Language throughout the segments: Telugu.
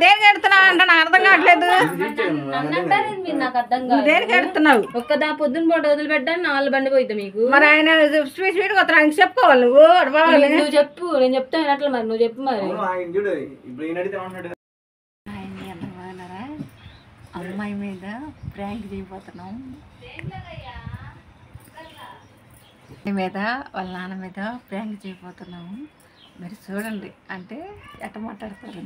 దేనికి ఎడుతున్నావు అంటే నాకు అర్థం కావట్లేదు. దేనికి ఎడుతున్నావు? ఒక్కదా పొద్దున పూట వదిలిపెట్టాను నాలుగు బండి పోయిద్దా మీకు? మరి ఆయన స్వీట్ గా వస్తా ఆయనకి చెప్పుకోవాలి నువ్వు. నువ్వు చెప్పు, నేను చెప్తాను అట్లా. మరి నువ్వు చెప్పు. మరి అమ్మాయి మీద ప్రాంక్ చేయబోతున్నాం. మీద వాళ్ళ నాన్న మీద ప్రాంక్ చేయబోతున్నాము. మరి చూడండి అంటే ఎట్ట మాట్లాడతారు.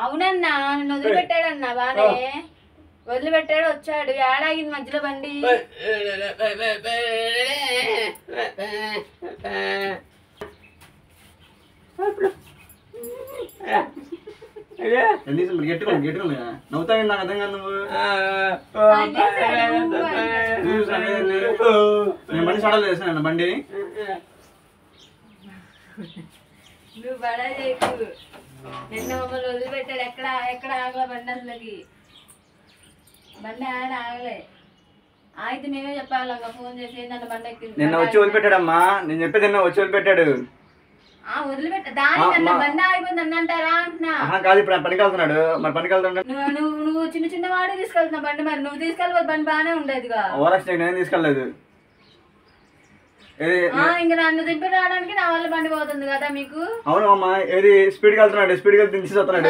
అవునన్నా, నన్ను వదిలిపెట్టాడన్నా. బానే వదిలిపెట్టాడు, వచ్చాడు. ఏడాగింది మధ్యలో బండి. నవ్వుతావు నాకు అర్థం కాదు. నేను బండి సడలు చేశాను బండి. నువ్వు బడా చేయకు. నిన్న మమ్మల్ని వదిలిపెట్టాడు. ఎక్కడ ఎక్కడ ఆగలే బండి. అసలుకి బండి ఆగలే. అయితే మేమే చెప్పాలి ఫోన్ చేసి నన్ను బండి ఎక్కింది. నిన్న వచ్చి వదిలిపెట్టాడమ్మా. నేను చెప్పేది నిన్న వచ్చి వదిలిపెట్టాడు. వదిలిపెట్ట దాని బండి ఆగిపోయింది అన్న అంటారా అంటున్నా. కాదు, ఇప్పుడు పనికి వెళ్తున్నాడు. మరి పనికి వెళ్తాడు. నువ్వు చిన్న చిన్న వాడే తీసుకెళ్తున్నావు బండి. మరి నువ్వు తీసుకెళ్ళి బండి బాగానే ఉండేదిగా. ఓరక్షణ నేను తీసుకెళ్ళలేదు. ఇంకా నన్ను దింపి రావడానికి నా వల్ల బండి పోతుంది కదా మీకు. అవును అమ్మా. ఏది స్పీడ్ గా వెళ్తున్నాడు. స్పీడ్ గా దించి వస్తున్నాడు.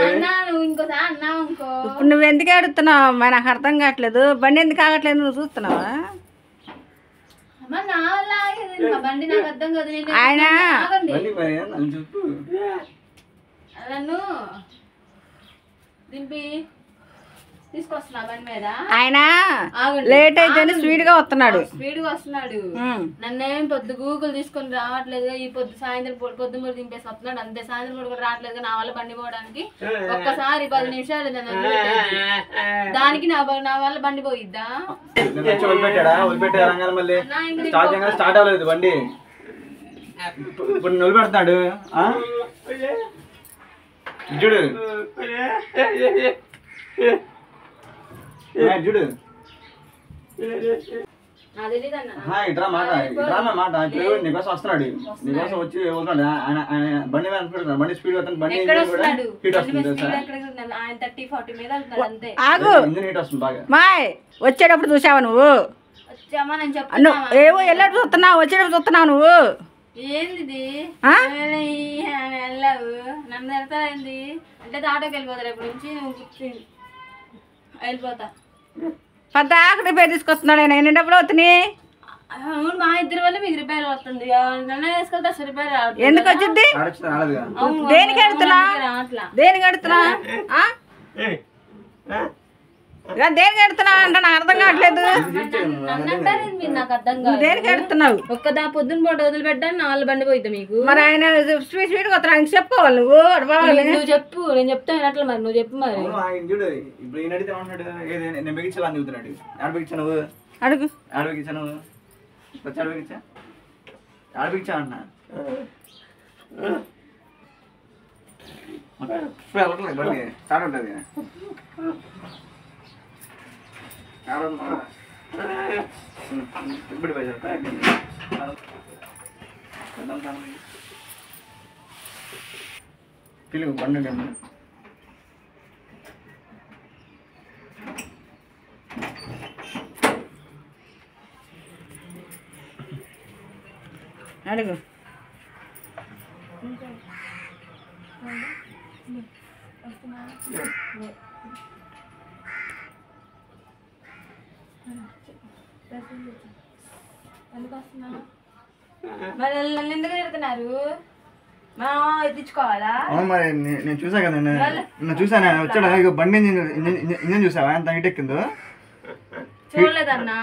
నువ్వు ఇంకోసారి అన్నావు ఇంకో. ఇప్పుడు నువ్వు ఎందుకు అడుగుతున్నావు? మరి నాకు అర్థం కావట్లేదు. బండి ఎందుకు ఆగట్లేదు నువ్వు చూస్తున్నావా? నా వల్ల ఆగేది బండి. నాకు అర్థం కాదు. ఆయన నన్ను దింపి తీసుకొస్తున్నా బండి మీద. ఆయన లేట్ అయితే స్పీడ్ గా వస్తున్నాడు. స్పీడ్ గా వస్తున్నాడు. నన్నేం పొద్దు గూగుల్ తీసుకొని రావట్లేదు. ఈ పొద్దు సాయంత్రం పొద్దు మూడు దింపేసి వస్తున్నాడు అంతే. సాయంత్రం పూట కూడా రావట్లేదు. నా వల్ల బండి పోవడానికి ఒక్కసారి 10 నిమిషాలు దానికి నా వల్ల బండి పోయిద్దా? స్టార్ట్ అవ్వలేదు బండి. ఇప్పుడు నిలబెడతాడు చూడు. చూడు ఇట్రా మాట మాట. ఇప్పుడు నీకోసం వస్తున్నాడు. నీకోసం వచ్చి వస్తున్నాడు. ఆయన బండి మీద బండి స్పీడ్ వస్తుంది. బండి హీట్ వస్తుంది. ఇంజిన్ హీట్ వస్తుంది బాగా. మాయ్ వచ్చేటప్పుడు చూసావా నువ్వు? ఏవో వెళ్ళేటప్పుడు చూస్తున్నావు, వచ్చేటప్పుడు చూస్తున్నావు నువ్వు. ఏంది వెళ్ళావు? నన్ను వెళ్తాయింది అంటే ఆటోకి వెళ్ళిపోతారు. ఎప్పటి నుంచి వెళ్ళిపోతా. పెద్ద ఆఖరి రిపేర్ తీసుకొస్తున్నాడు. ఆయన ఎన్ని డబ్బులు అవుతున్నాయి? అవును, మా ఇద్దరి వల్ల మీకు రిపేర్ వస్తుంది. నన్ను వేసుకెళ్తే అసలు రిపేర్ ఎందుకు వచ్చింది? దేనికి అడుగుతున్నా? దేనికి అడుగుతున్నా? దేనికి ఎడుతున్నా అంటే నాకు అర్థం కావట్లేదు. నాకు అర్థం కాదు. దేనికి ఎడుతున్నావు? ఒక్కదా పొద్దున పూట వదిలిపెట్టాను నాలుగు బండి పోయిద్దా మీకు? మరి ఆయన స్పీడ్ గా వస్తా ఆయనకి చెప్పుకోవాలి నువ్వు. నువ్వు చెప్పు, నేను చెప్తాను అట్లా. మరి నువ్వు చెప్పు. మరి చూడు ఇప్పుడు ఈయన అడిగితే ఏమంటున్నాడు? నేను బిగించాలా అని చెబుతున్నాడు. ఆడ బిగించా నువ్వు? అడుగు. ఆడ బిగించా నువ్వు? వచ్చి ఆడ బిగించా? ఆడ బిగించా అన్నా. వెళ్ళట్లేదు బండి స్టార్ట్ ఉంటుంది. ఇప్పుడు పిలుగు బండి. అడుగు. మరి నన్ను ఎందుకు తిడుతున్నారు? ఎత్తించుకోవాలా? అవును మరి నేను చూసా కదా. నేను చూసాను వచ్చాడు బండి ఇంజన్ చూసావా ఎంత హీట్ ఎక్కిందో? చూడలేదన్నా.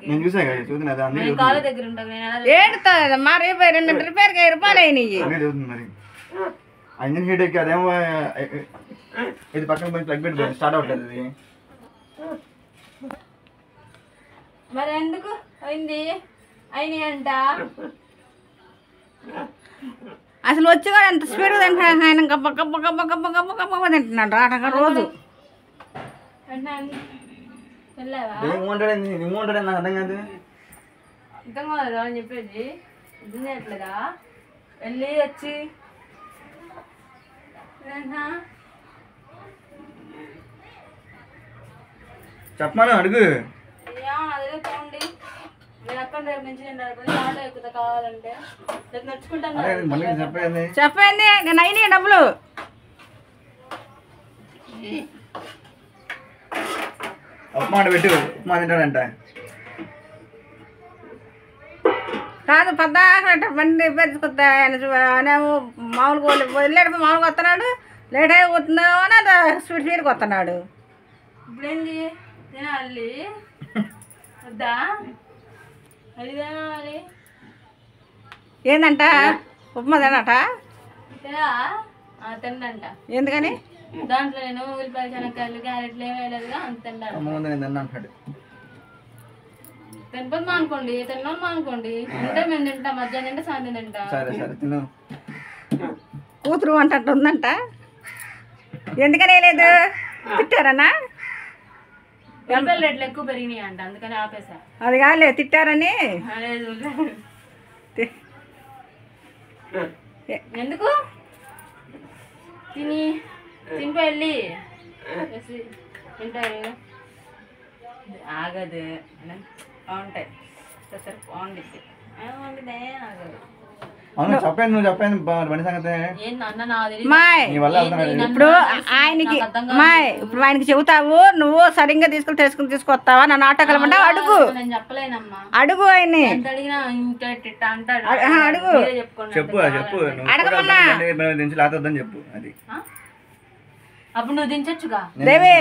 నేను చూసా కదా. చూస్తున్నా మరి రిపేర్ రూపాయలు అయినాయి. మరి ఆ ఇంజన్ హీట్ ఎక్కి అదేమో ఇది పక్కన పోయి ప్లగ్ పెట్టి స్టార్ట్ అవ్వట్లేదు. అది మరి ఎందుకు అయింది? అయినాయి అంట. అసలు వచ్చి కూడా ఎంత స్పీడ్ తింటున్నాడు ఆయన. గబ్బ గబ్బ గబ్బ గబ్బ గబ్బ గబ్బ తింటున్నాడు అట రోజు. వెళ్ళావా నువ్వు ఉంటాడే నాకు అర్థం కాదు. ఇంకా కాదు అని చెప్పేది ఇది చేయట్లేదా వెళ్ళి వచ్చి చెప్పమను అడుగు. అదే పోండి నేను అక్కడ రేపు నుంచి నేను ఆటో ఎక్కుతా కావాలంటే రేపు నడుచుకుంటాను. మళ్ళీ చెప్పేది చెప్పండి నేను అయినాయి డబ్బులు. ఉప్మా పెట్టు, ఉప్మా తింటాడంట. కాదు పద్దాక బండి పెంచుకొద్దా మామూలుగా వెళ్ళాడు మామూలుగా వస్తున్నాడు, లేట్ అయి పోతుందో అని స్పీడ్కి వస్తున్నాడు. ఇప్పుడేంది తినాలి వద్దా అది తినాలి ఏందంట ఉప్మా తినట తిండంట. ఎందుకని దాంట్లో నేను ఉల్లిపాయలు శనక్కాయలు క్యారెట్లు ఏమి వేయలేదుగా అంత తింటాడు. తినపదు మానుకోండి తిన్నాను మానుకోండి అంటే మేము తింటాం మధ్యాహ్నం తింటే సాయంత్రం తింటాం. కూతురు అంటట్టు ఉందంట. ఎందుకని లేదు తిట్టారన్నా ఉల్లిపాయల రేట్లు ఎక్కువ పెరిగినాయి అంట అందుకని ఆపేసా. అది కాలే తిట్టారని. ఎందుకు తినిపో వెళ్ళి తింటారు ఆగదు బాగుంటాయి బాగుండిద్ది బాగుండిద్దే ఆగదు. అవును చెప్పాను, నువ్వు చెప్పాను బండి సంగతి. ఇప్పుడు ఆయనకి చెబుతావు నువ్వు సరిగ్గా తీసుకొస్తావా నన్ను ఆటో కలమంటావు. అడుగు నేను చెప్పలేనమ్మా అడుగు ఆయన్ని అడుగు చెప్పు చెప్పు అడగమన్నా లేదని చెప్పు. అది అప్పుడు నువ్వు దించొచ్చుగా. దేవి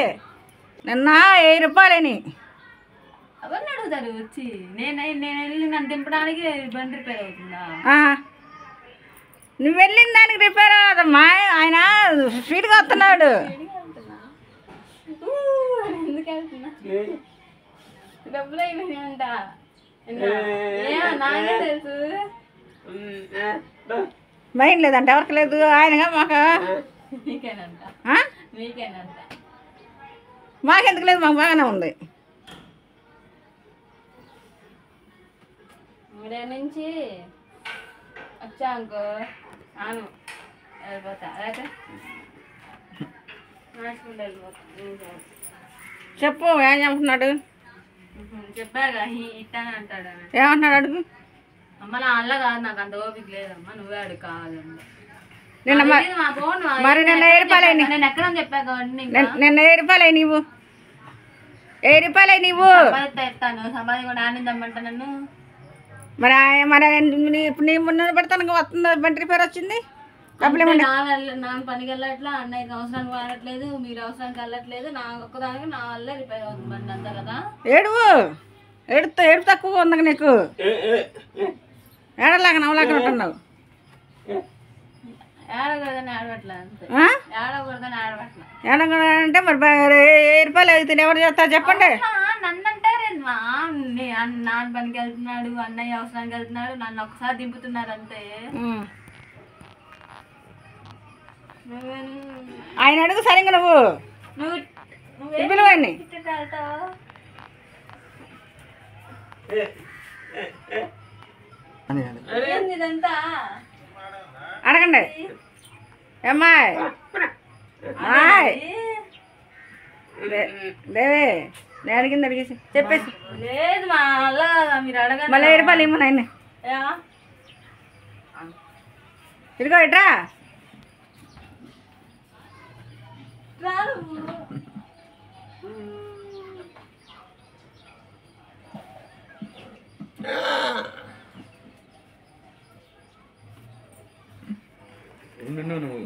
నిన్న 1000 రూపాయలని అవన్నీ అడుగుతారు వచ్చి నేను వెళ్ళి నన్ను దింపడానికి బండి రిపేర్ అవుతుందా. నువ్వు వెళ్ళిన దానికి రిపేర్ అవ్వదమ్మా, ఆయన స్పీడ్గా వస్తున్నాడు. ఎందుకు వెళ్తున్నా డబ్బులు అయిపోయినాయంట నాకే తెలుసు. మైండ్ లేదంట ఎవరికి లేదు ఆయనగా మాకు నీకేనంట నీకేనంట మాకెందుకు లేదు మాకు బాగానే ఉంది. మీరే నుంచి వచ్చా అనుకో ఆను వెళ్ళిపోతా అయితే నడుచుకుంటూ వెళ్ళిపోతా. చెప్పు ఏం చెప్తున్నాడు. చెప్పాగా ఇట్టానే అంటాడు. ఏమంటున్నాడు అడుగు. అమ్మ నా వల్ల కాదు నాకు అంత ఓపిక లేదమ్మా నువ్వే అడుగు కావాలమ్మా. నిన్న మరి నిన్న 1000 రూపాయలు నేను ఎక్కడ చెప్పా కాబట్టి నిన్న 1000 రూపాయలు నీవు 1000 రూపాయలు నీవు ఎత్తాను సంపాది కూడా ఆనందమ్మంటా నన్ను. మరి ఇప్పుడు నీ ముందు పెడతాను వస్తుంది బండి రిపేర్ వచ్చింది డబ్బులు ఇవ్వండి. నాకు పనికి వెళ్ళట్లా అన్నయ్యకి అవసరానికి వాడట్లేదు మీరు అవసరానికి వెళ్ళట్లేదు నా ఒక్కదానికి నా వల్ల రిపేర్ అవుతుంది బండి అంతా కదా. ఏడుపు తక్కువగా ఉంది నీకు ఏడలాగా నవ్వలాగా ఉంటున్నావు. ఏడకూడదని ఆడబట్లే అంతే ఏడకూడదని ఆడబట్లే. ఏడకూడదంటే మరి 1000 రూపాయలు అయితే ఎవరు చేస్తారు చెప్పండి. నన్ను అంటారేమా నాన్న పనికి వెళ్తున్నాడు అన్నయ్య అవసరానికి వెళ్తున్నాడు నన్ను ఒకసారి దింపుతున్నారు అంతే. ఆయన అడుగు సరిగ్గా నువ్వు పిలువండి. ఇదంతా అడగండి ఏమ్మాయి దేవే నేను అడిగింది అడిగేసి చెప్పేసి లేదు మా వల్ల మీరు అడగండి. మళ్ళీ 1000 రూపాయలు ఇవ్వను ఆయన ఇదిగో ఇట్రా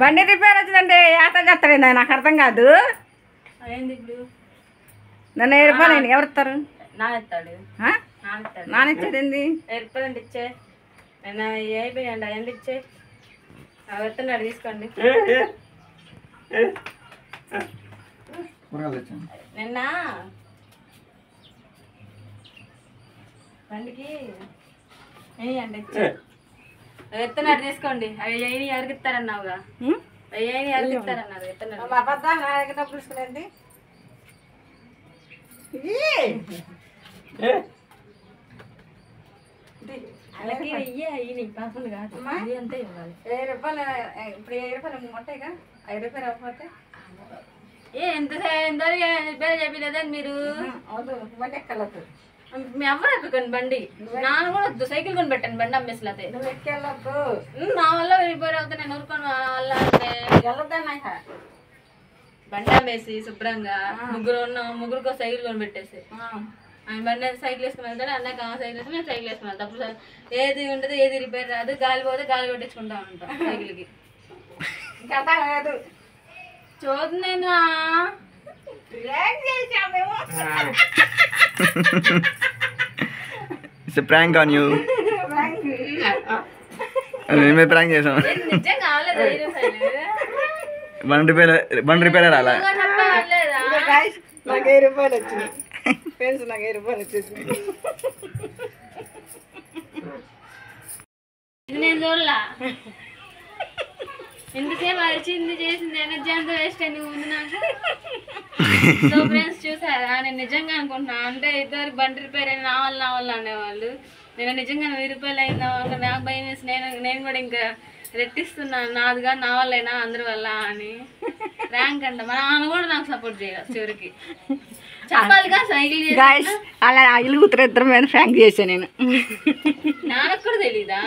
బండి రిపేర్ వచ్చిందంటే యాతం చేస్తాడండి నాకు అర్థం కాదు. ఏంది ఇప్పుడు నన్ను 1000 రూపాయలు అయింది ఎవరు ఇస్తారు. నానెత్తాడు నానిచ్చేది ఏంది 1000 రూపాయలు ఇచ్చే నేను అయిపోయాయండి అయ్యండి ఇచ్చే అవి ఎత్తున్నాడు తీసుకోండి. నిన్న బండికి వేయండి ఇచ్చే అవి ఎత్తున్నాడు తీసుకోండి. అవి వేయని ఎవరికి ఇస్తారన్నావుగా అవి వేయని ఎవరికి ఇస్తారన్నారు ఎత్తున్నాడు. అలాగే అయ్యి పాపలు కాదు ఇది అంతే ఇవ్వాలి. 1000 రూపాయలు ఇప్పుడు 1000 రూపాయలు ఉంటాయిగా 5 రూపాయలు అవ్వకపోతే ఎంత పేరు చెప్పలేదని మీరు అవును బండి ఎక్కలదు మీ ఎవరు ఎక్కకండి బండి నాన్న కూడా వద్దు సైకిల్ కొని పెట్టండి బండి అమ్మేసలతే నువ్వు ఎక్కెళ్ళొద్దు నా వల్ల వెళ్ళిపోయి అవుతా నేను ఊరుకొని వల్ల అంటే వెళ్ళొద్దన్నాక బండి అమ్మేసి శుభ్రంగా ముగ్గురుకో సైకిల్ కొని పెట్టేసి ఆయన బండి సైకిల్ వేసుకుని వెళ్తాడు అన్నాక సైకిల్ వేసుకుని నేను సైకిల్ వేసుకుని వెళ్తాను అప్పుడు ఏది ఉండదు ఏది రిపేర్ రాదు గాలి పోతే గాలి కొట్టించుకుంటా ఉంటాం సైకిల్కి ఇంకా లేదు చూద్దు నేను ప్రాంక్ ఆన్ యూ మేమే ప్రాంక్ చేసాం నిజం కాలేదు బండి రిపేర్ రాలా చెప్పలేదా నాకు 1000 రూపాయలు వచ్చింది ఫ్రెండ్స్ నాకు 1000 రూపాయలు వచ్చేసింది ఇది నేను చూడలా ఎంతసేపు అరిచింది చేసింది ఎనర్జీ అంతా వేస్ట్ అయింది ముందు నాకు. సో ఫ్రెండ్స్ చూసారా నేను నిజంగా అనుకుంటున్నా అంటే ఇద్దరు బండి రిపేర్ అయిన నా వల్ల అనేవాళ్ళు నేను నిజంగా 1000 రూపాయలు అయిన నాకు భయం వేసి నేను కూడా ఇంకా రెట్టిస్తున్నాను నాది కానీ నా వల్లైనా అందరి వల్ల అని ర్యాంక్ అంట మా నాన్న కూడా నాకు సపోర్ట్ చేయాలి చివరికి చెప్పాలిగా సైకిల్ గాయస్ అలా ఇల్లు కూతురు ఇద్దరు మీద ఫ్రాంక్ చేశాను నేను నాన్నకు కూడా తెలీదా